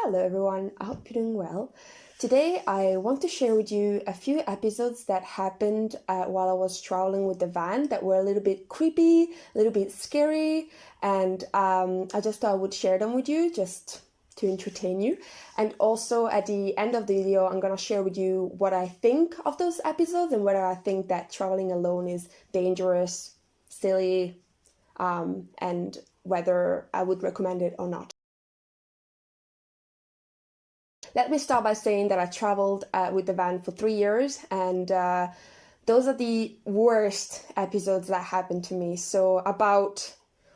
Hello everyone, I hope you're doing well. Today I want to share with you a few episodes that happened while I was traveling with the van that were a little bit creepy, a little bit scary, and I just thought I would share them with you just to entertain you. And also at the end of the video I'm gonna share with you what I think of those episodes and whether I think that traveling alone is dangerous, silly, and whether I would recommend it or not. Let me start by saying that I traveled with the van for 3 years, and those are the worst episodes that happened to me. So about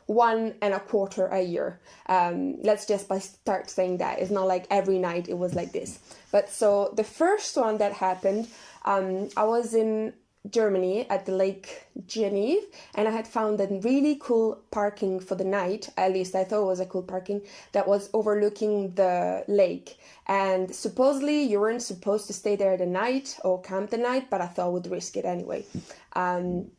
1.25 a year. Let's just start saying that. It's not like every night it was like this. But so the first one that happened, I was in Germany at the Lake Genève, and I had found a really cool parking for the night. At least I thought it was a cool parking that was overlooking the lake. And supposedly you weren't supposed to stay there the night or camp the night, but I thought I would risk it anyway. And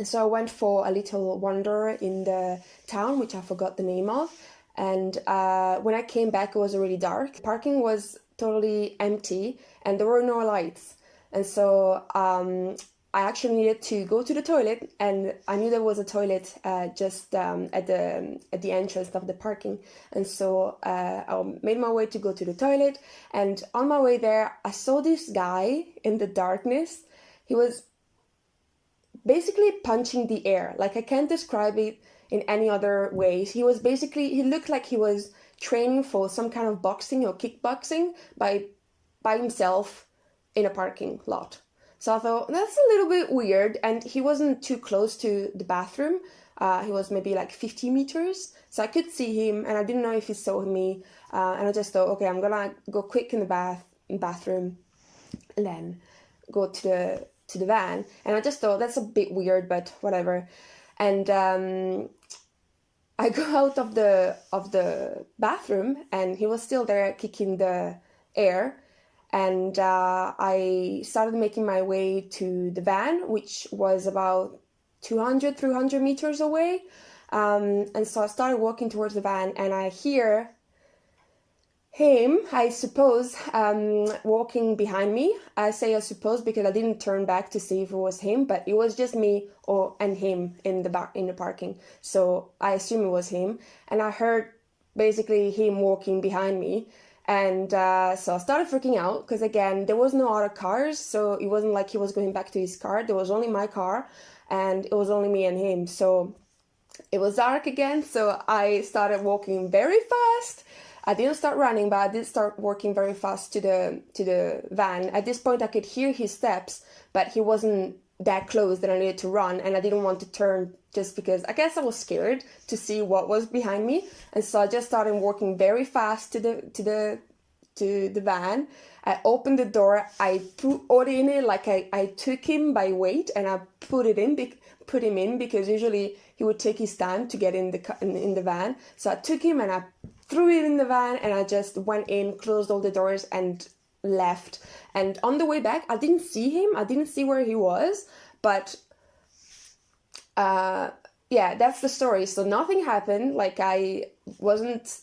so I went for a little wander in the town, which I forgot the name of. And when I came back, it was already dark. Parking was totally empty and there were no lights. And so I actually needed to go to the toilet, and I knew there was a toilet just at the entrance of the parking. And so I made my way to go to the toilet, and on my way there, I saw this guy in the darkness. He was basically punching the air. Like, I can't describe it in any other ways. He looked like he was training for some kind of boxing or kickboxing by himself in a parking lot. So I thought, that's a little bit weird, and he wasn't too close to the bathroom. He was maybe like 50 meters, so I could see him, and I didn't know if he saw me, and I just thought, okay, I'm gonna go quick in the bathroom, and then go to the van. And I just thought, that's a bit weird, but whatever. And I go out of the bathroom, and he was still there kicking the air. And I started making my way to the van, which was about 200, 300 meters away. And so I started walking towards the van, and I hear him, I suppose, walking behind me. I say I suppose because I didn't turn back to see if it was him, but it was just me and him in the parking. So I assume it was him. And I heard basically him walking behind me. And so I started freaking out because, again, there was no other cars, so it wasn't like he was going back to his car. There was only my car, and it was only me and him. So it was dark again, so I started walking very fast. I didn't start running, but I did start walking very fast to the van. At this point, I could hear his steps, but he wasn't that close that I needed to run, and I didn't want to turn just because I guess I was scared to see what was behind me. And so I just started walking very fast to the van. I opened the door, I put Ori in it, like I took him by weight, and I put him in because usually he would take his time to get in the van. So I took him and I threw it in the van, and I just went in, closed all the doors, and left. And on the way back, I didn't see him. I didn't see where he was, but yeah, that's the story. So nothing happened. Like, I wasn't,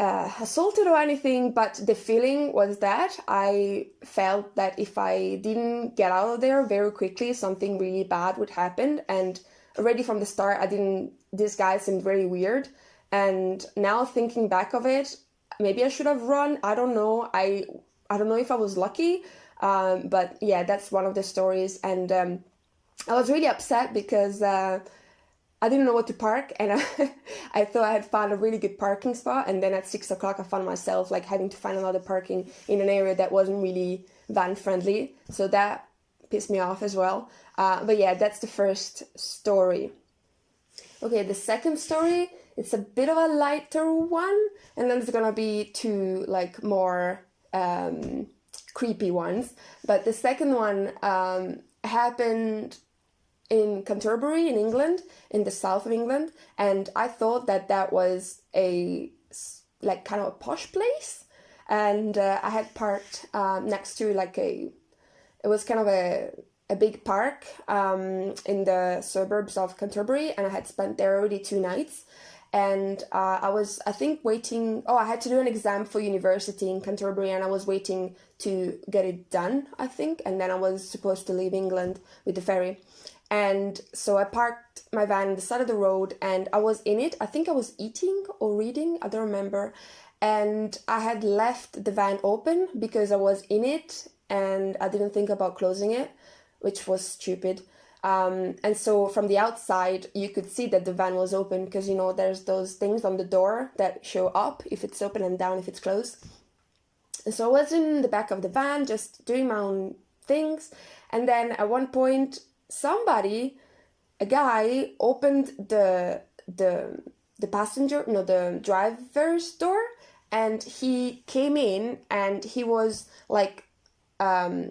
assaulted or anything, but the feeling was that I felt that if I didn't get out of there very quickly, something really bad would happen. And already from the start, this guy seemed very weird. And now thinking back of it, maybe I should have run. I don't know. I don't know if I was lucky. But yeah, that's one of the stories. And I was really upset because I didn't know what to park, and I thought I had found a really good parking spot, and then at 6 o'clock I found myself like having to find another parking in an area that wasn't really van friendly. So that pissed me off as well. But yeah, that's the first story. Okay, the second story, it's a bit of a lighter one, and then there's gonna be two like more creepy ones. But the second one happened in Canterbury in England, in the south of England, and I thought that was a like kind of a posh place, and I had parked next to it was kind of a big park in the suburbs of Canterbury, and I had spent there already 2 nights. and I was, I think, waiting. Oh, I had to do an exam for university in Canterbury, and I was waiting to get it done, I think, and then I was supposed to leave England with the ferry. And so I parked my van on the side of the road, and I was in it. I think I was eating or reading, I don't remember. And I had left the van open because I was in it and I didn't think about closing it, which was stupid. And so from the outside, you could see that the van was open because, you know, there's those things on the door that show up if it's open and down if it's closed. And so I was in the back of the van just doing my own things. And then at one point, a guy opened the driver's door, and he came in and he was like,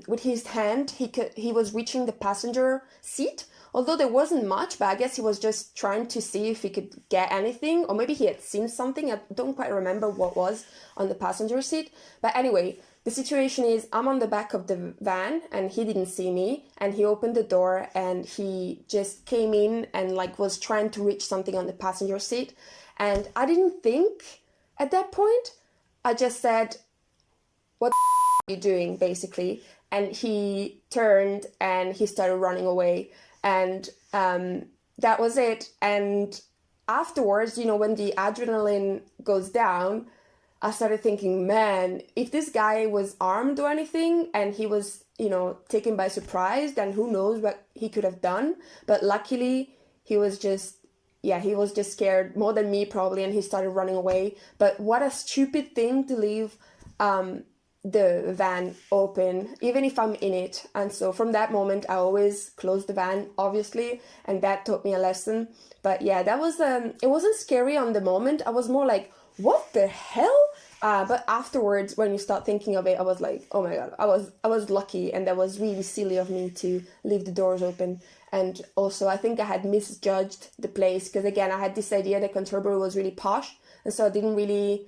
with his hand, he was reaching the passenger seat, although there wasn't much, but I guess he was just trying to see if he could get anything, or maybe he had seen something. I don't quite remember what was on the passenger seat. But anyway, the situation is I'm on the back of the van and he didn't see me, and he opened the door and he just came in and like was trying to reach something on the passenger seat. And I didn't think at that point. I just said, "What are you doing?" basically. And he turned and he started running away. And that was it. And afterwards, you know, when the adrenaline goes down, I started thinking, man, if this guy was armed or anything and he was, you know, taken by surprise, then who knows what he could have done. But luckily, he was just scared more than me probably, and he started running away. But what a stupid thing to leave the van open, even if I'm in it. And so from that moment, I always close the van, obviously, and that taught me a lesson. But yeah, that was, it wasn't scary on the moment. I was more like, what the hell? But afterwards, when you start thinking of it, I was like, oh my God, I was lucky, and that was really silly of me to leave the doors open. And also, I think I had misjudged the place, because again, I had this idea that Canterbury was really posh, and so I didn't really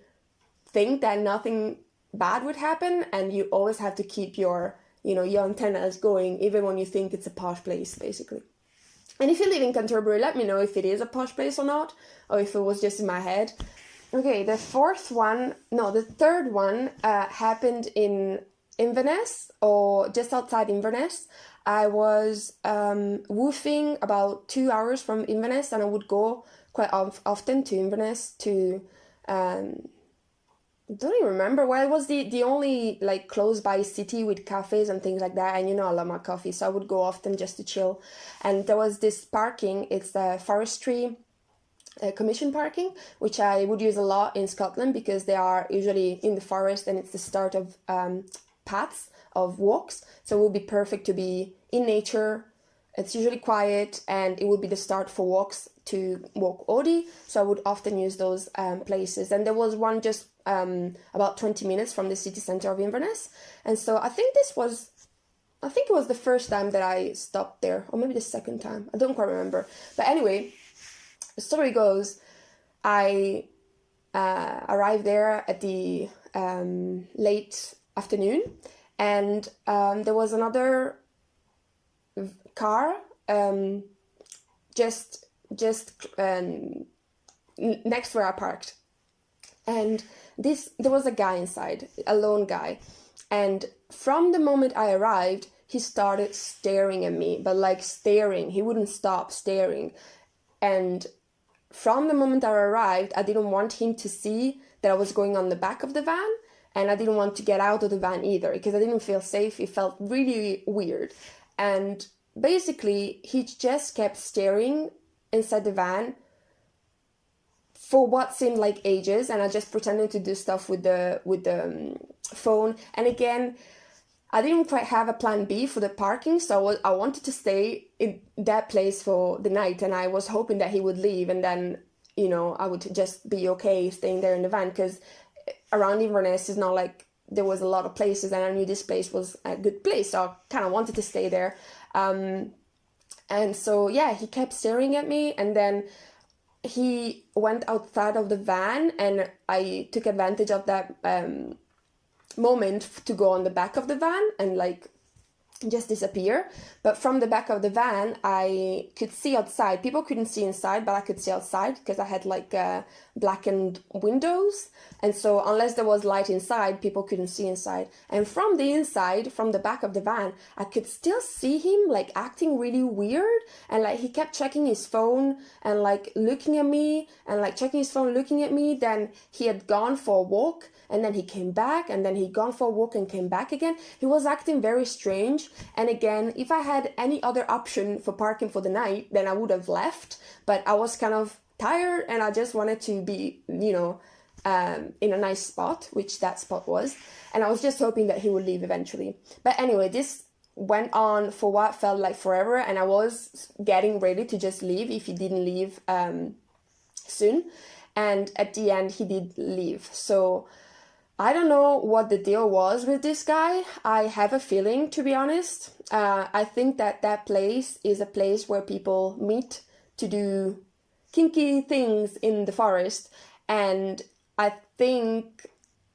think that nothing bad would happen. And you always have to keep your, you know, your antennas going, even when you think it's a posh place, basically. And if you live in Canterbury, let me know if it is a posh place or not, or if it was just in my head. Okay, the third one happened in Inverness, or just outside Inverness. I was woofing about 2 hours from Inverness, and I would go quite often to Inverness to, don't even remember. Well, it was the only like close by city with cafes and things like that, and you know I love my coffee, so I would go often just to chill. And there was this parking, it's the forestry commission parking, which I would use a lot in Scotland because they are usually in the forest and it's the start of paths of walks, so it would be perfect to be in nature. It's usually quiet and it would be the start for walks to walk Odie, so I would often use those places. And there was one just about 20 minutes from the city centre of Inverness, and so I think it was the first time that I stopped there, or maybe the second time, I don't quite remember. But anyway, the story goes, I arrived there at the late afternoon, and there was another car just next to where I parked, and there was a guy inside, a lone guy, and from the moment I arrived, he started staring at me, but like staring, he wouldn't stop staring. And from the moment I arrived, I didn't want him to see that I was going on the back of the van, and I didn't want to get out of the van either because I didn't feel safe. It felt really weird. And basically, he just kept staring inside the van for what seemed like ages, and I just pretended to do stuff with the phone. And again, I didn't quite have a plan B for the parking, so I wanted to stay in that place for the night, and I was hoping that he would leave, and then, you know, I would just be okay staying there in the van, because around Inverness is not like there was a lot of places, and I knew this place was a good place, so I kind of wanted to stay there. And so, yeah, he kept staring at me, and then he went outside of the van, and I took advantage of that moment to go on the back of the van and like just disappear. But from the back of the van, I could see outside. People couldn't see inside, but I could see outside because I had like blackened windows. And so unless there was light inside, people couldn't see inside. And from the inside, from the back of the van, I could still see him like acting really weird. And like he kept checking his phone and like looking at me and like checking his phone, looking at me. Then he had gone for a walk. And then he came back, and then he'd gone for a walk and came back again. He was acting very strange. And again, if I had any other option for parking for the night, then I would have left. But I was kind of tired, and I just wanted to be, in a nice spot, which that spot was. And I was just hoping that he would leave eventually. But anyway, this went on for what felt like forever, and I was getting ready to just leave if he didn't leave soon. And at the end, he did leave. So I don't know what the deal was with this guy. I have a feeling, to be honest. I think that place is a place where people meet to do kinky things in the forest. And I think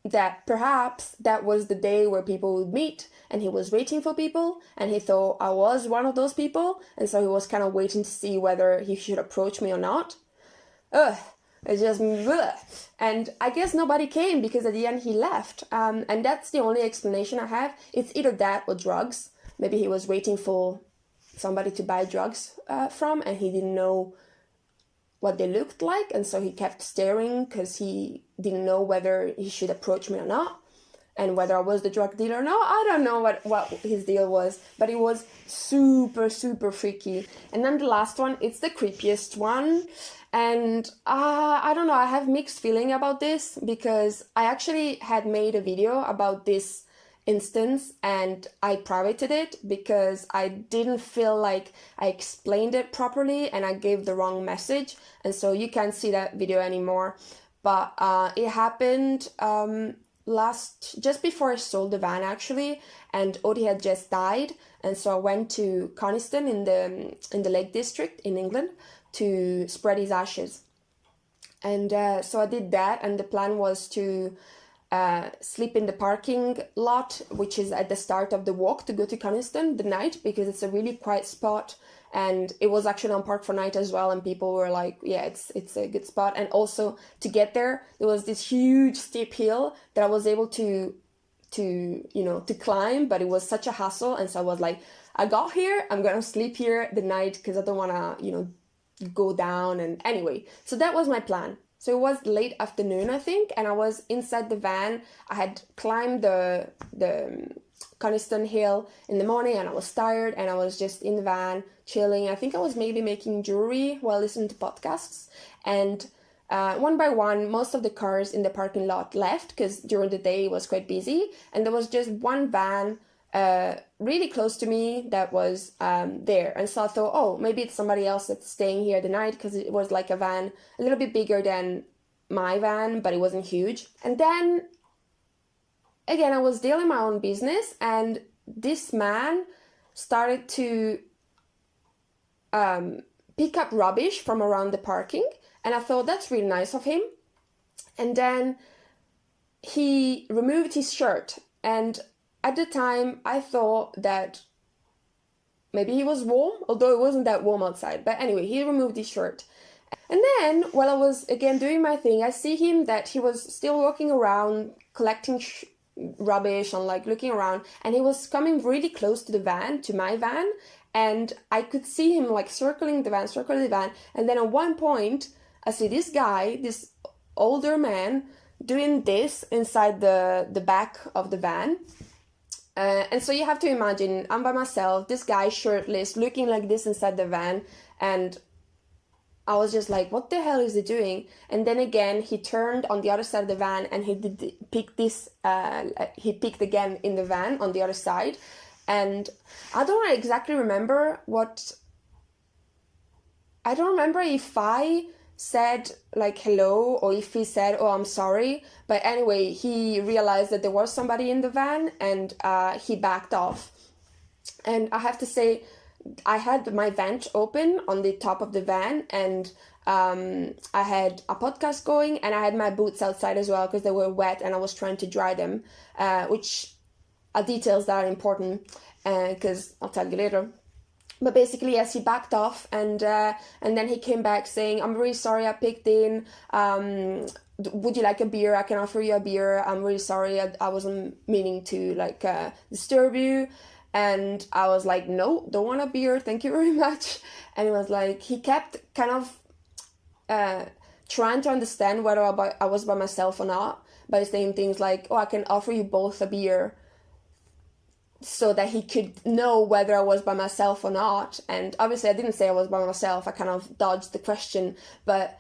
that perhaps that was the day where people would meet, and he was waiting for people, and he thought I was one of those people. And so he was kind of waiting to see whether he should approach me or not. It's just, bleh. And I guess nobody came because at the end he left. And that's the only explanation I have. It's either that or drugs. Maybe he was waiting for somebody to buy drugs from, and he didn't know what they looked like. And so he kept staring because he didn't know whether he should approach me or not, and whether I was the drug dealer or not. I don't know what his deal was, but it was super, super freaky. And then the last one, it's the creepiest one. And I don't know, I have mixed feeling about this because I actually had made a video about this instance and I privated it because I didn't feel like I explained it properly and I gave the wrong message. And so you can't see that video anymore. But it happened just before I sold the van actually, and Odie had just died. And so I went to Coniston in the Lake District in England to spread his ashes. And so I did that, and the plan was to sleep in the parking lot, which is at the start of the walk to go to Coniston the night, because it's a really quiet spot, and it was actually on Park for Night as well, and people were like, yeah, it's a good spot. And also to get there was this huge steep hill that I was able to climb, but it was such a hassle. And so I was like, I got here, I'm gonna sleep here the night because I don't want to go down. And anyway, so that was my plan. So it was late afternoon, I think, and I was inside the van. I had climbed the Coniston Hill in the morning, and I was tired, and I was just in the van chilling. I think I was maybe making jewelry while listening to podcasts. And one by one, most of the cars in the parking lot left because during the day it was quite busy, and there was just one van really close to me that was there. And so I thought, oh, maybe it's somebody else that's staying here the night, because it was like a van a little bit bigger than my van, but it wasn't huge. And then again, I was dealing my own business, and this man started to pick up rubbish from around the parking, and I thought that's really nice of him. And then he removed his shirt, and at the time, I thought that maybe he was warm, although it wasn't that warm outside. But anyway, he removed his shirt. And then, while I was, again, doing my thing, I see him that he was still walking around, collecting rubbish and, like, looking around. And he was coming really close to the van, to my van. And I could see him, like, circling the van. And then at one point, I see this guy, this older man, doing this inside the back of the van. And so you have to imagine, I'm by myself, this guy shirtless, looking like this inside the van, and I was just like, what the hell is he doing? And then again, he turned on the other side of the van, and he picked again in the van on the other side. And I don't exactly remember I don't remember if I said like hello or if he said, oh, I'm sorry. But anyway, he realized that there was somebody in the van, and he backed off. And I have to say, I had my vent open on the top of the van, and I had a podcast going, and I had my boots outside as well because they were wet and I was trying to dry them, which details that are important, because I'll tell you later. But basically, yes, he backed off, and then he came back saying, "I'm really sorry I picked in. Would you like a beer? I can offer you a beer. I'm really sorry. I wasn't meaning to like disturb you." And I was like, "No, don't want a beer. Thank you very much." And it was like, he kept kind of trying to understand whether I was by myself or not, by saying things like, "Oh, I can offer you both a beer," so that he could know whether I was by myself or not. And obviously I didn't say I was by myself. I kind of dodged the question, but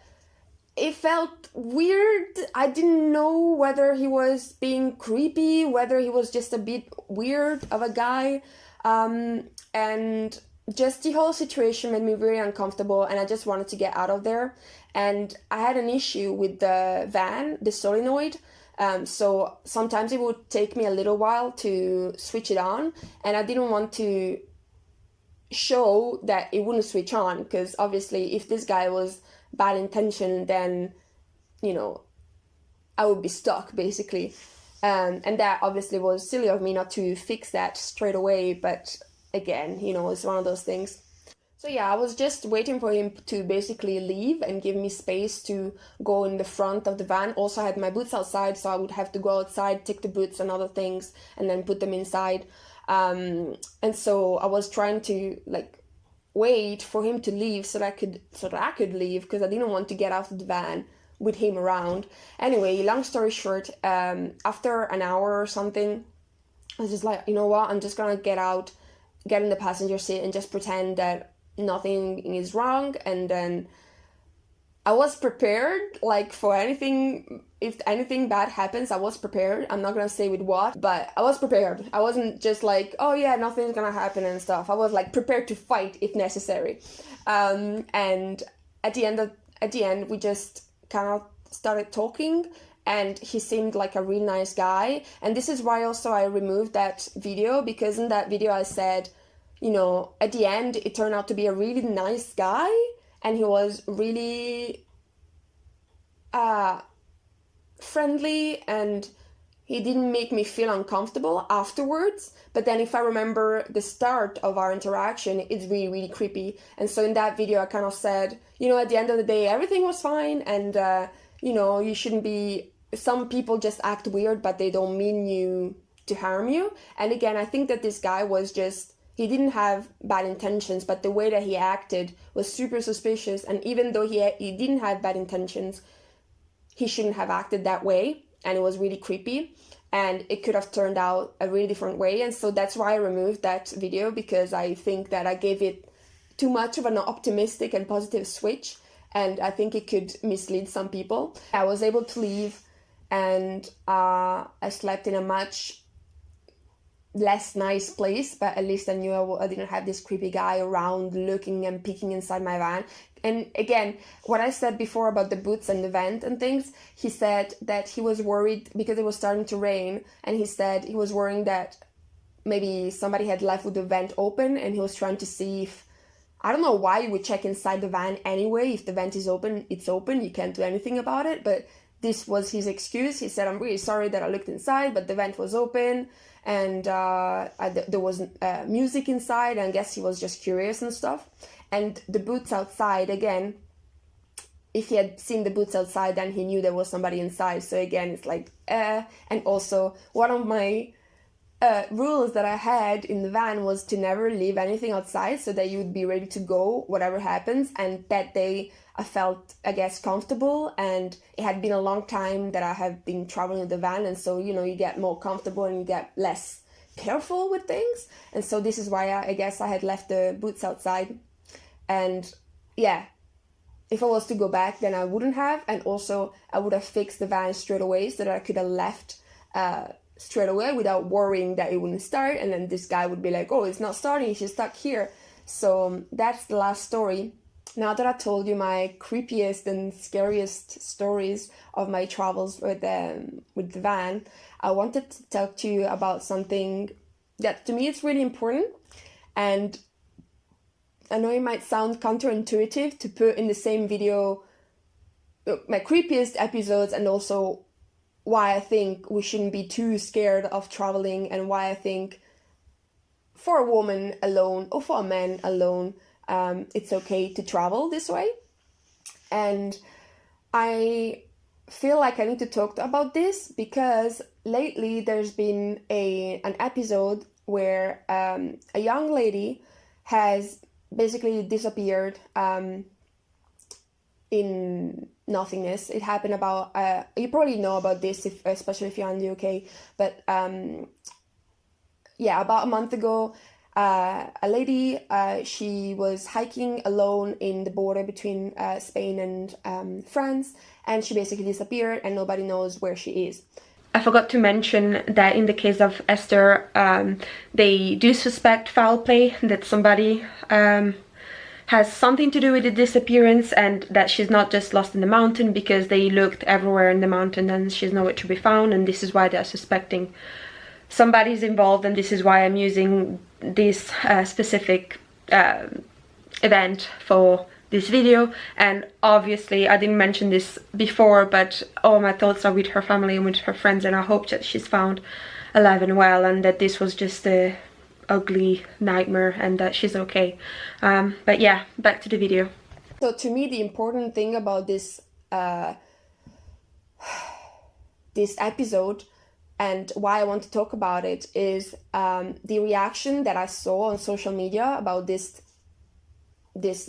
it felt weird. I didn't know whether he was being creepy, whether he was just a bit weird of a guy. And just the whole situation made me very uncomfortable, and I just wanted to get out of there. And I had an issue with the van, the solenoid. So sometimes it would take me a little while to switch it on, and I didn't want to show that it wouldn't switch on, because obviously if this guy was bad intention, then, you know, I would be stuck basically. And that obviously was silly of me not to fix that straight away, but again, you know, it's one of those things. So yeah, I was just waiting for him to basically leave and give me space to go in the front of the van. Also, I had my boots outside, so I would have to go outside, take the boots and other things, and then put them inside. And so I was trying to like wait for him to leave so that I could leave, because I didn't want to get out of the van with him around. Anyway, long story short, after an hour or something, I was just like, you know what, I'm just gonna get out, get in the passenger seat and just pretend that nothing is wrong. And then I was prepared, like, for anything. If anything bad happens, I was prepared. I'm not gonna say with what, but I was prepared. I wasn't just like, oh yeah, nothing's gonna happen and stuff. I was like prepared to fight if necessary. And at the end, we just kind of started talking, and he seemed like a really nice guy. And this is why also I removed that video, because in that video I said, you know, at the end it turned out to be a really nice guy, and he was really friendly, and he didn't make me feel uncomfortable afterwards. But then if I remember the start of our interaction, it's really, really creepy. And so in that video I kind of said, you know, at the end of the day everything was fine, and you know, you shouldn't be, some people just act weird but they don't mean you to harm you. And again, I think that this guy was just, he didn't have bad intentions, but the way that he acted was super suspicious. And even though he didn't have bad intentions, he shouldn't have acted that way, and it was really creepy, and it could have turned out a really different way. And so that's why I removed that video, because I think that I gave it too much of an optimistic and positive switch, and I think it could mislead some people. I was able to leave, and I slept in a much less nice place, but at least I knew I didn't have this creepy guy around looking and peeking inside my van. And again, what I said before about the boots and the vent and things, he said that he was worried because it was starting to rain, and he said he was worrying that maybe somebody had left with the vent open, and he was trying to see if, I don't know why you would check inside the van anyway. If the vent is open, it's open, you can't do anything about it. But this was his excuse. He said, I'm really sorry that I looked inside, but the vent was open, and there was music inside, and I guess he was just curious and stuff. And the boots outside, again, if he had seen the boots outside, then he knew there was somebody inside. So again, it's like, and also one of my rules that I had in the van was to never leave anything outside, so that you would be ready to go whatever happens. And that day I felt, I guess, comfortable, and it had been a long time that I have been traveling with the van, and so, you know, you get more comfortable and you get less careful with things. And so this is why I guess I had left the boots outside. And yeah, if I was to go back, then I wouldn't have, and also I would have fixed the van straight away so that I could have left straight away without worrying that it wouldn't start, and then this guy would be like, oh, it's not starting, she's stuck here. So that's the last story. Now that I told you my creepiest and scariest stories of my travels with the van, I wanted to talk to you about something that to me is really important. And I know it might sound counterintuitive to put in the same video my creepiest episodes and also why I think we shouldn't be too scared of traveling, and why I think for a woman alone or for a man alone, it's okay to travel this way. And I feel like I need to talk about this because lately there's been an episode where a young lady has basically disappeared in nothingness. It happened about, you probably know about this, especially if you're in the UK, but about a month ago, a lady, she was hiking alone in the border between Spain and France, and she basically disappeared and nobody knows where she is. I forgot to mention that in the case of Esther, they do suspect foul play, that somebody has something to do with the disappearance, and that she's not just lost in the mountain, because they looked everywhere in the mountain and she's nowhere to be found, and this is why they're suspecting somebody's involved, and this is why I'm using this specific event for this video. And obviously I didn't mention this before, but all my thoughts are with her family and with her friends, and I hope that she's found alive and well, and that this was just a ugly nightmare and that she's okay. But yeah, back to the video. So to me, the important thing about this this episode, and why I want to talk about it, is the reaction that I saw on social media about this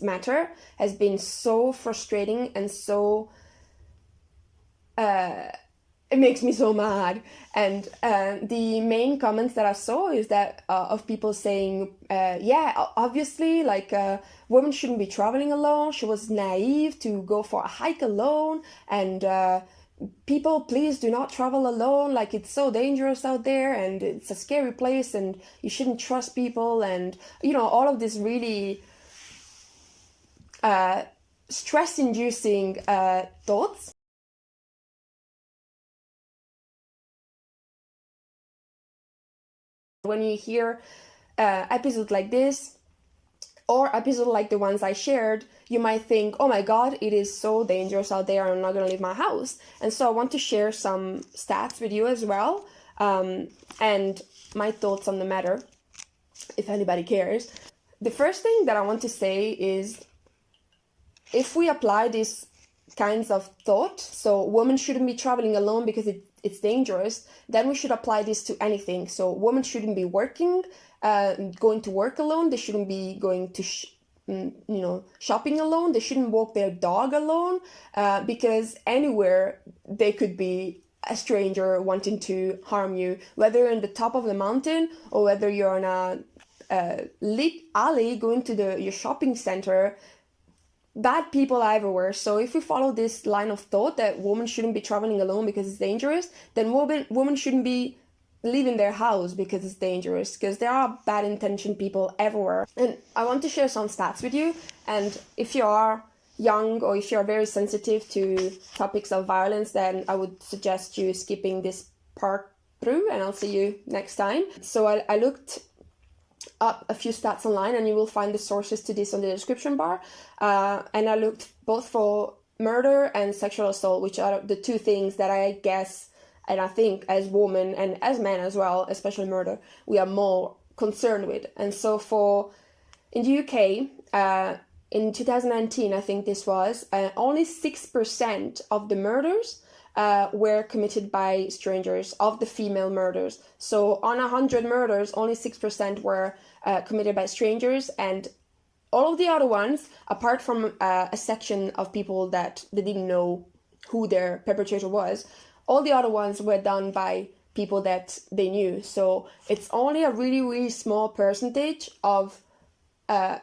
matter has been so frustrating and so it makes me so mad. And the main comments that I saw is that of people saying, yeah, obviously, like, women shouldn't be traveling alone. She was naive to go for a hike alone, and people, please do not travel alone. Like, it's so dangerous out there, and it's a scary place, and you shouldn't trust people, and all of this really stress-inducing thoughts. When you hear episodes like this, or episodes like the ones I shared, you might think, oh my god, it is so dangerous out there, I'm not going to leave my house. And so I want to share some stats with you as well, and my thoughts on the matter, if anybody cares. The first thing that I want to say is, if we apply these kinds of thought, so women shouldn't be traveling alone because it's dangerous, then we should apply this to anything. So women shouldn't be going to work alone. They shouldn't be going to shopping alone. They shouldn't walk their dog alone, because anywhere they could be a stranger wanting to harm you, whether you're in the top of the mountain or whether you're in a lit alley going to your shopping center. Bad people are everywhere. So if we follow this line of thought that women shouldn't be traveling alone because it's dangerous, then women shouldn't be leaving their house because it's dangerous, because there are bad intentioned people everywhere. And I want to share some stats with you, and if you are young or if you're very sensitive to topics of violence, then I would suggest you skipping this part through, and I'll see you next time. So I looked up a few stats online, and you will find the sources to this on the description bar, and I looked both for murder and sexual assault, which are the two things that I guess, and I think as women and as men as well, especially murder, we are more concerned with. And so in the UK, in 2019, I think this was, only 6% of the murders were committed by strangers, of the female murders. So on 100 murders, only 6% were committed by strangers, and all of the other ones, apart from a section of people that they didn't know who their perpetrator was, all the other ones were done by people that they knew. So it's only a really, really small percentage of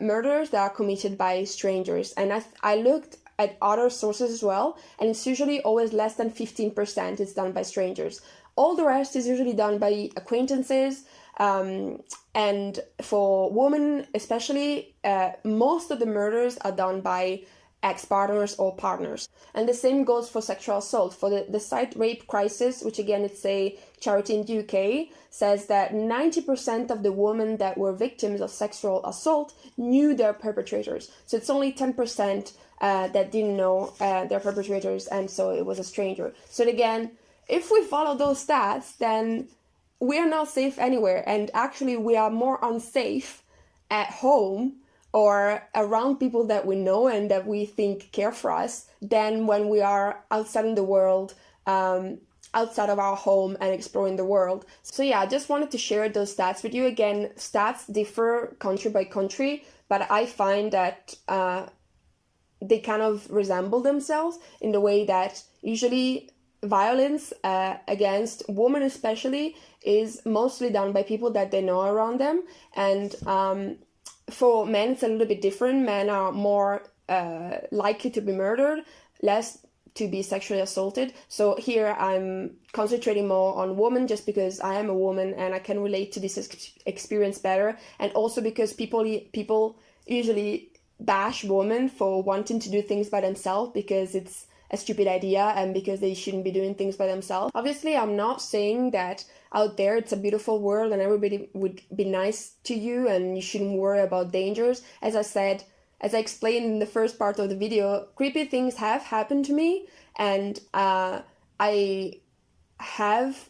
murders that are committed by strangers. And I looked at other sources as well, and it's usually always less than 15% is done by strangers. All the rest is usually done by acquaintances, and for women especially, most of the murders are done by ex-partners or partners. And the same goes for sexual assault. For the site Rape Crisis, which again it's a charity in the UK, says that 90% of the women that were victims of sexual assault knew their perpetrators. So it's only 10% that didn't know their perpetrators, and so it was a stranger. So again, if we follow those stats, then we are not safe anywhere. And actually, we are more unsafe at home or around people that we know and that we think care for us than when we are outside in the world, outside of our home and exploring the world. So yeah, I just wanted to share those stats with you. Again, stats differ country by country, but I find that they kind of resemble themselves in the way that usually violence against women especially is mostly done by people that they know around them. And for men, it's a little bit different. Men are more likely to be murdered, less to be sexually assaulted. So here I'm concentrating more on women just because I am a woman and I can relate to this experience better. And also because people usually bash women for wanting to do things by themselves because it's a stupid idea and because they shouldn't be doing things by themselves. Obviously, I'm not saying that out there it's a beautiful world and everybody would be nice to you and you shouldn't worry about dangers. As I explained in the first part of the video, creepy things have happened to me, and I have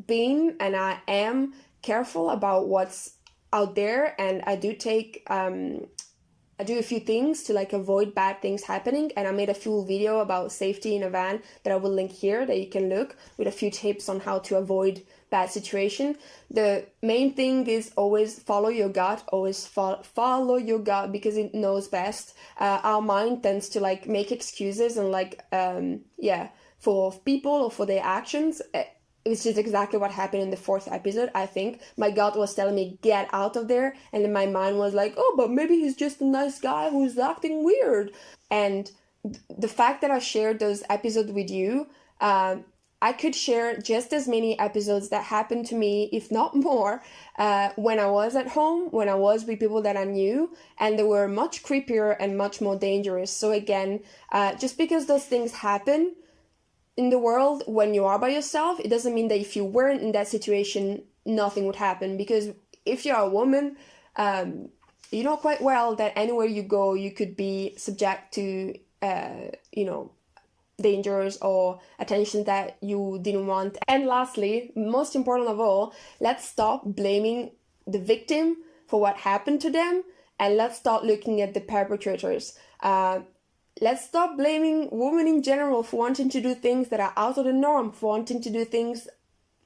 been and I am careful about what's out there, and I do a few things to like avoid bad things happening, and I made a full video about safety in a van that I will link here that you can look with a few tips on how to avoid bad situation. The main thing is always follow your gut, always follow your gut because it knows best. Our mind tends to like make excuses and like for people or for their actions. It's just exactly what happened in the 4th episode, I think. My gut was telling me, get out of there. And then my mind was like, oh, but maybe he's just a nice guy who's acting weird. And the fact that I shared those episodes with you, I could share just as many episodes that happened to me, if not more, when I was at home, when I was with people that I knew, and they were much creepier and much more dangerous. So again, just because those things happen in the world when you are by yourself, it doesn't mean that if you weren't in that situation, nothing would happen. Because if you're a woman, you know quite well that anywhere you go, you could be subject to, dangers or attention that you didn't want. And lastly, most important of all, let's stop blaming the victim for what happened to them, and let's start looking at the perpetrators. Let's stop blaming women in general for wanting to do things that are out of the norm, for wanting to do things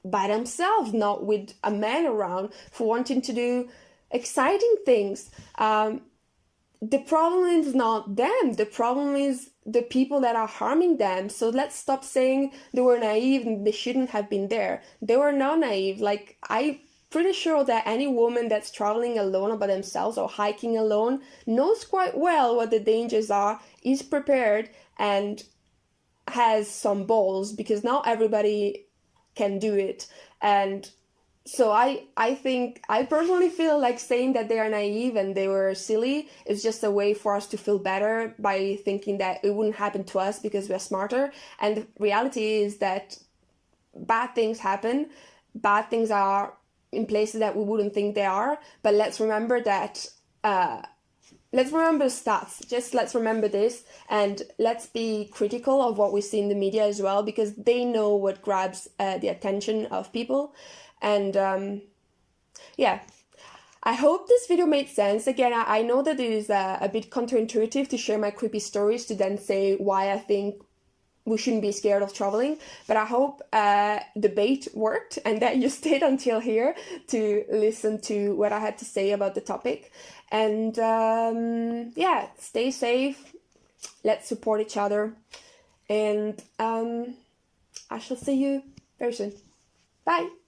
by themselves, not with a man around, for wanting to do exciting things. The problem is not them. The problem is the people that are harming them. So let's stop saying they were naive and they shouldn't have been there. They were not naive. Like, I'm pretty sure that any woman that's traveling alone or by themselves or hiking alone knows quite well what the dangers are, is prepared, and has some balls, because not everybody can do it. And so I think, I personally feel like saying that they are naive and they were silly is just a way for us to feel better by thinking that it wouldn't happen to us because we're smarter. And the reality is that bad things happen. Bad things are in places that we wouldn't think they are. But let's remember that, let's remember stats. Just let's remember this, and let's be critical of what we see in the media as well, because they know what grabs the attention of people. And I hope this video made sense. Again, I know that it is a bit counterintuitive to share my creepy stories to then say why I think we shouldn't be scared of traveling, but I hope the bait worked and that you stayed until here to listen to what I had to say about the topic. And stay safe, let's support each other, and I shall see you very soon. Bye!